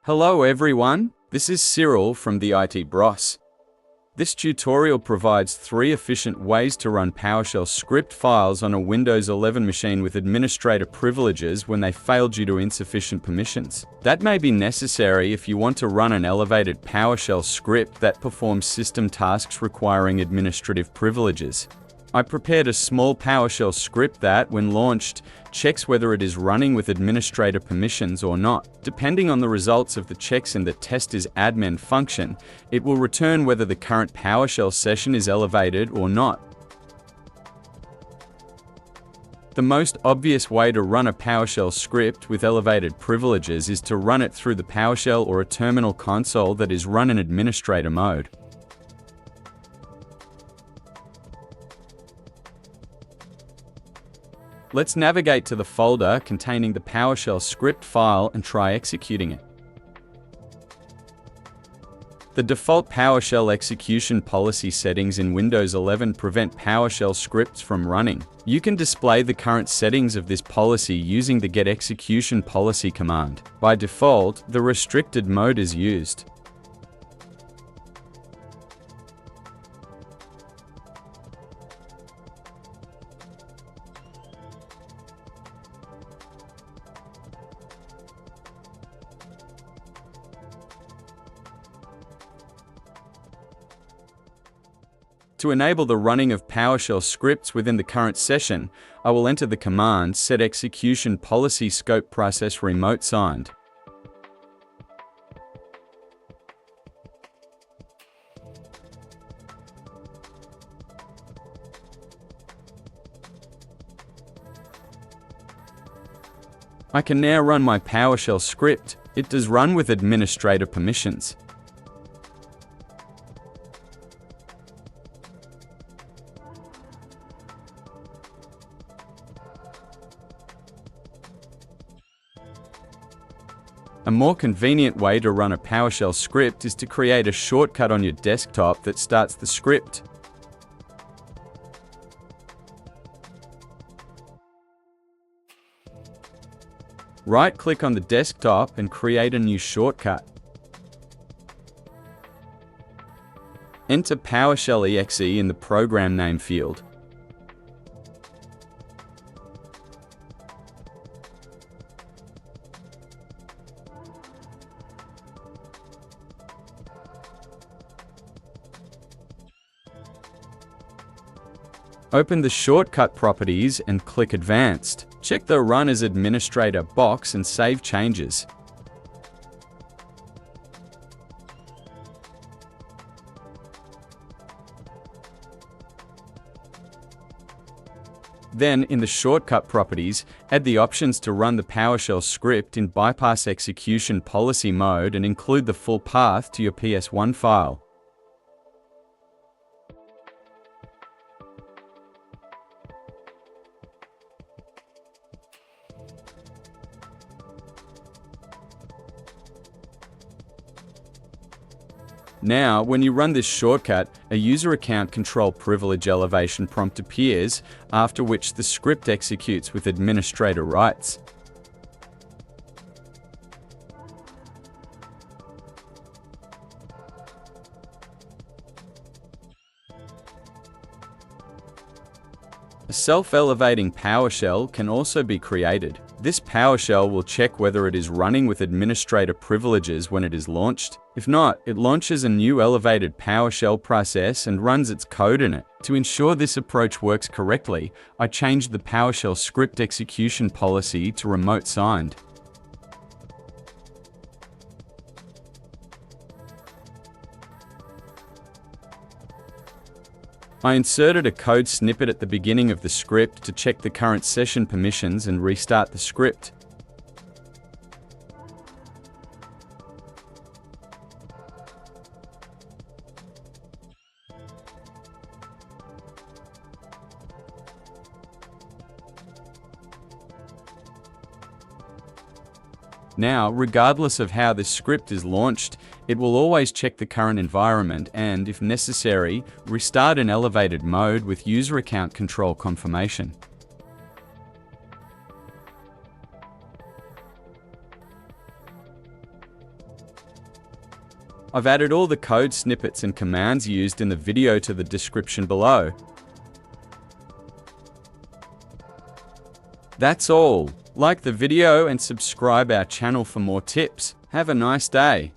Hello everyone, this is Cyril from the IT Bros. This tutorial provides 3 efficient ways to run PowerShell script files on a Windows 11 machine with administrator privileges when they fail due to insufficient permissions. That may be necessary if you want to run an elevated PowerShell script that performs system tasks requiring administrative privileges. I prepared a small PowerShell script that, when launched, checks whether it is running with administrator permissions or not. Depending on the results of the checks in the test_is_admin function, it will return whether the current PowerShell session is elevated or not. The most obvious way to run a PowerShell script with elevated privileges is to run it through the PowerShell or a terminal console that is run in administrator mode. Let's navigate to the folder containing the PowerShell script file and try executing it. The default PowerShell execution policy settings in Windows 11 prevent PowerShell scripts from running. You can display the current settings of this policy using the getExecution policy command. By default, the restricted mode is used. To enable the running of PowerShell scripts within the current session, I will enter the command set execution policy scope process RemoteSigned. I can now run my PowerShell script. It does run with administrator permissions. A more convenient way to run a PowerShell script is to create a shortcut on your desktop that starts the script. Right-click on the desktop and create a new shortcut. Enter PowerShell exe in the program name field. Open the shortcut properties and click Advanced. Check the Run as Administrator box and save changes. Then, in the shortcut properties, add the options to run the PowerShell script in bypass execution policy mode and include the full path to your PS1 file. Now, when you run this shortcut, a user account control privilege elevation prompt appears, after which the script executes with administrator rights. A self-elevating PowerShell can also be created. This PowerShell will check whether it is running with administrator privileges when it is launched. If not, it launches a new elevated PowerShell process and runs its code in it. To ensure this approach works correctly, I changed the PowerShell script execution policy to RemoteSigned. I inserted a code snippet at the beginning of the script to check the current session permissions and restart the script. Now, regardless of how this script is launched, it will always check the current environment and, if necessary, restart in elevated mode with user account control confirmation. I've added all the code snippets and commands used in the video to the description below. That's all. Like the video and subscribe our channel for more tips. Have a nice day.